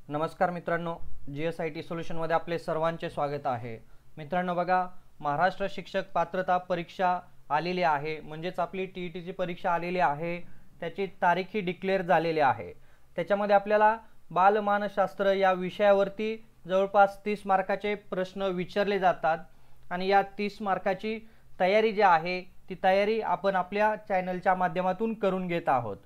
नमस्कार मित्रांनो, GSIT सोल्युशनमध्ये आपले सर्वांचे स्वागत आहे। मित्रांनो बघा, महाराष्ट्र शिक्षक पात्रता परीक्षा आलेली आहे, म्हणजेच आपली TETची परीक्षा आलेली आहे। त्याची तारीख ही डिक्लेअर झालेली आहे। त्याच्यामध्ये आपल्याला बालमानसशास्त्र या विषयावरती जवळपास 30 मार्काचे प्रश्न विचारले जातात आणि या 30 मार्काची तयारी जी आहे ती तयारी आपण आपल्या चॅनलच्या माध्यमातून करून घेत आहोत।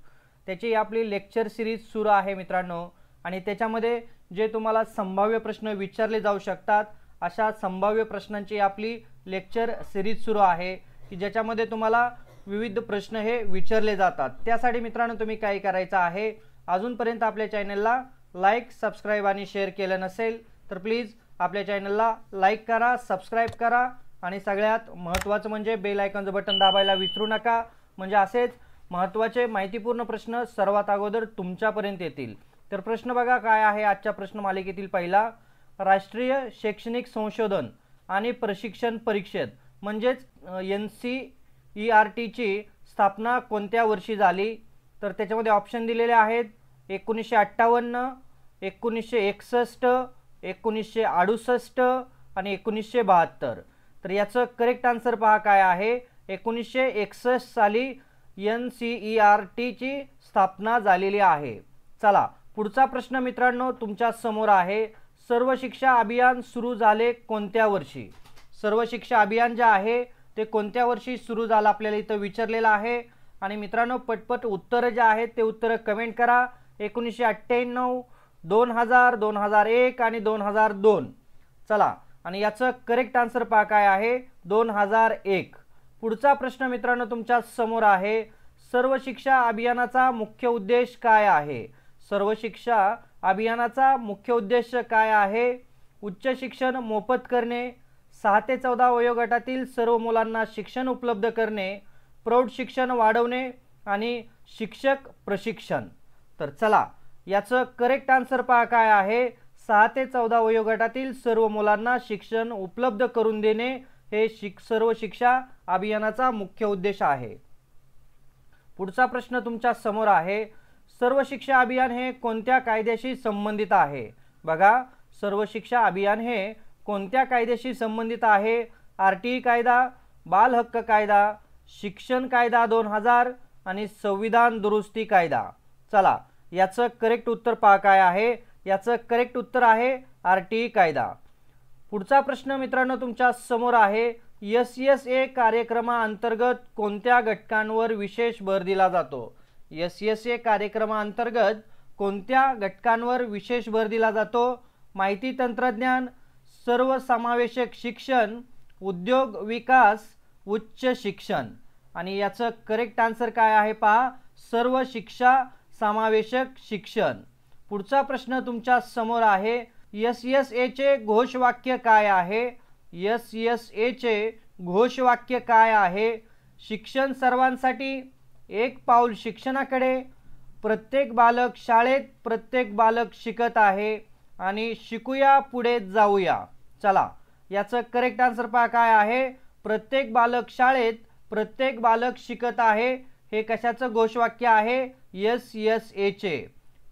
त्याची आपली लेक्चर सिरीज सुरू आहे मित्रांनो, आणि त्याच्यामध्ये जे तुम्हाला संभाव्य प्रश्न विचारले जाऊ शकतात अशा संभाव्य प्रश्नांची आपली लेक्चर सिरीज सुरू आहे की ज्याच्यामध्ये तुम्हाला विविध प्रश्न हे विचारले जातात। त्यासाठी मित्रांनो तुम्ही काय करायचं आहे, अजूनपर्यंत आपल्या चॅनलला लाईक, सबस्क्राइब आणि शेअर केलं नसेल तर प्लीज आपल्या चॅनलला लाईक करा, सबस्क्राइब करा आणि सगळ्यात महत्त्वाचं म्हणजे बेल आयकॉनचं बटन दाबायला विसरू नका, म्हणजे असेच महत्त्वाचे माहितीपूर्ण प्रश्न सर्वात अगोदर तुमच्यापर्यंत येतील। तर प्रश्न बघा काय आहे आजच्या प्रश्न मालिकेतील पहिला, राष्ट्रीय शैक्षणिक संशोधन आणि प्रशिक्षण परिषद म्हणजेच NCERT ची स्थापना कोणत्या वर्षी झाली? तर त्याच्यामध्ये ऑप्शन दिलेले आहेत 1958, 1961, 1968 आणि 1972। तर याचं करेक्ट आन्सर पहा काय आहे, 1961 साली NCERT ची स्थापना झालेली आहे। चला पुढचा प्रश्न मित्रांनो तुमच्या समोर आहे, सर्व शिक्षा अभियान सुरू झाले कोणत्या वर्षी? सर्व शिक्षा अभियान जे आहे ते कोणत्या वर्षी सुरू झालं आपल्याला इथं विचारलेलं आहे। आणि मित्रांनो पटपट उत्तर जे आहेत ते उत्तर कमेंट करा। 1998, 2000, 2001 आणि 2002। चला आणि याचं करेक्ट आन्सर पहा काय आहे, 2001। पुढचा प्रश्न मित्रांनो तुमच्या समोर आहे, सर्व शिक्षा अभियानाचा मुख्य उद्देश काय आहे? सर्व शिक्षा अभियानाचा मुख्य उद्देश काय आहे? उच्च शिक्षण मोफत करणे, 6 ते 14 वयोगटातील सर्व मुलांना शिक्षण उपलब्ध करणे, प्रौढ शिक्षण वाढवणे आणि शिक्षक प्रशिक्षण। तर चला याचं करेक्ट आन्सर पहा काय आहे, 6 ते 14 वयोगटातील सर्व मुलांना शिक्षण उपलब्ध करून देणे हे सर्व शिक्षा अभियानाचा मुख्य उद्देश आहे। पुढचा प्रश्न तुमच्या समोर आहे, सर्व शिक्षा अभियान हे कोणत्या कायद्याशी संबंधित आहे? बघा, सर्व शिक्षा अभियान हे कोणत्या कायद्याशी संबंधित आहे? RTI कायदा, बाल हक्क कायदा, शिक्षण कायदा 2000 आणि संविधान दुरुस्ती कायदा। चला याचं करेक्ट उत्तर पहा काय आहे, याचं करेक्ट उत्तर आहे RTI कायदा। पुढचा प्रश्न मित्रांनो तुमच्या समोर आहे, SSA कार्यक्रमाअंतर्गत कोणत्या घटकांवर विशेष भर दिला जातो? SSA कार्यक्रमाअंतर्गत कोणत्या घटकांवर विशेष भर दिला जातो? माहिती तंत्रज्ञान, सर्वसमावेशक शिक्षण, उद्योग विकास, उच्च शिक्षण। आणि याचं करेक्ट आन्सर काय आहे पहा, सर्व शिक्षा समावेशक शिक्षण। पुढचा प्रश्न तुमच्या समोर आहे, SSA चे घोषवाक्य काय आहे? SSA चे घोषवाक्य काय आहे? शिक्षण सर्वांसाठी, एक पाऊल शिक्षणाकडे, प्रत्येक बालक शाळेत, प्रत्येक बालक शिकत आहे आणि शिकूया पुढे जाऊया। चला याचं करेक्ट आन्सर पहा काय आहे, प्रत्येक बालक शाळेत, प्रत्येक बालक शिकत आहे हे कशाचं घोषवाक्य आहे? SSA चे।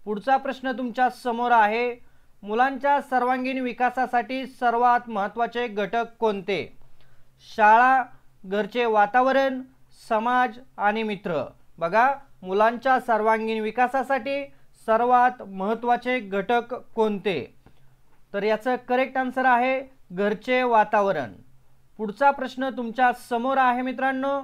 पुढचा प्रश्न तुमच्या समोर आहे, मुलांच्या सर्वांगीण विकासासाठी सर्वात महत्त्वाचे घटक कोणते? शाळा, घरचे वातावरण, समाज आणि मित्र। बघा, मुलांच्या सर्वांगीण विकासासाठी सर्वात महत्त्वाचे घटक कोणते? तर याचं करेक्ट आन्सर आहे घरचे वातावरण। पुढचा प्रश्न तुमच्या समोर आहे मित्रांनो,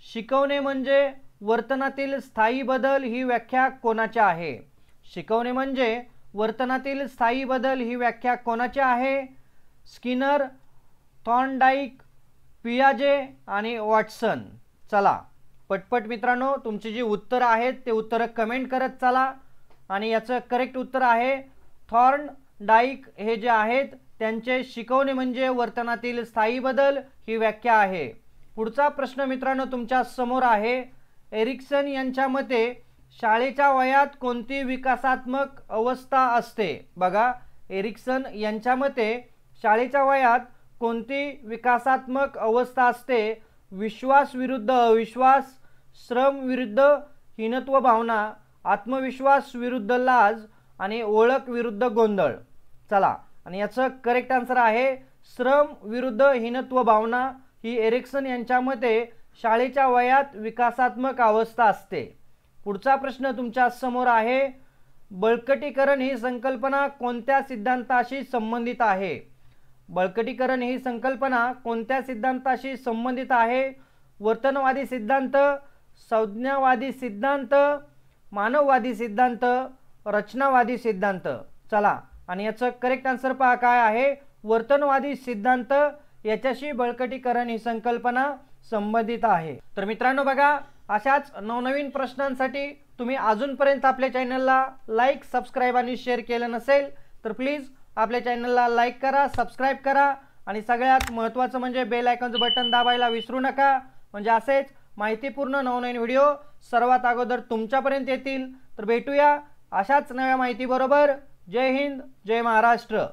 शिकवणे म्हणजे वर्तनातील स्थायी बदल ही व्याख्या कोणाची आहे? शिकवणे म्हणजे वर्तनातील स्थायी बदल ही व्याख्या कोणाची आहे? स्किनर, थॉर्नडाईक, पियाजे आणि वॉटसन। चला पटपट मित्रांनो तुमची जी उत्तर आहेत ते उत्तर कमेंट करत चला। आणि याचं करेक्ट उत्तर आहे थॉर्नडाईक हे जे आहेत त्यांचे शिकवणे म्हणजे वर्तनातील स्थायी बदल ही व्याख्या आहे। पुढचा प्रश्न मित्रांनो तुमच्या समोर आहे, एरिक्सन यांच्या मते शाळेच्या वयात कोणती विकासात्मक अवस्था असते? बघा, एरिक्सन यांच्या मते शाळेच्या वयात कोणती विकासात्मक अवस्था असते? विश्वास विरुद्ध अविश्वास, श्रम विरुद्ध हीनत्व भावना, आत्मविश्वास विरुद्ध लाज आणि ओळख विरुद्ध गोंधळ. चला, आणि याचं करेक्ट आन्सर आहे श्रम विरुद्ध हीनत्व भावना ही एरिक्सन यांच्या मते शाळेच्या वयात विकासात्मक अवस्था असते. पुढचा प्रश्न तुमच्या समोर आहे, बळकटीकरण ही संकल्पना कोणत्या सिद्धांताशी संबंधित आहे? बळकटीकरण ही संकल्पना कोणत्या सिद्धांताशी संबंधित आहे? वर्तनवादी सिद्धांत, संज्ञावादी सिद्धांत, मानववादी सिद्धांत, रचनावादी सिद्धांत. चला, आणि याचं करेक्ट आन्सर पहा काय आहे, वर्तनवादी सिद्धांत याच्याशी बळकटीकरण ही संकल्पना संबंधित आहे. तर मित्रांनो बघा, अशाच नवनवीन प्रश्नांसाठी तुम्ही अजूनपर्यंत आपल्या चॅनलला लाईक, सबस्क्राईब आणि शेअर केलं नसेल तर प्लीज आपल्या चॅनलला लाईक करा, सबस्क्राईब करा आणि सगळ्यात महत्त्वाचं म्हणजे बेल आयकॉनचं बटन दाबायला विसरू नका, म्हणजे असेच माहितीपूर्ण नवनवीन व्हिडिओ सर्वात अगोदर तुमच्यापर्यंत येतील. तर भेटूया अशाच नव्या माहितीबरोबर. जय हिंद, जय महाराष्ट्र.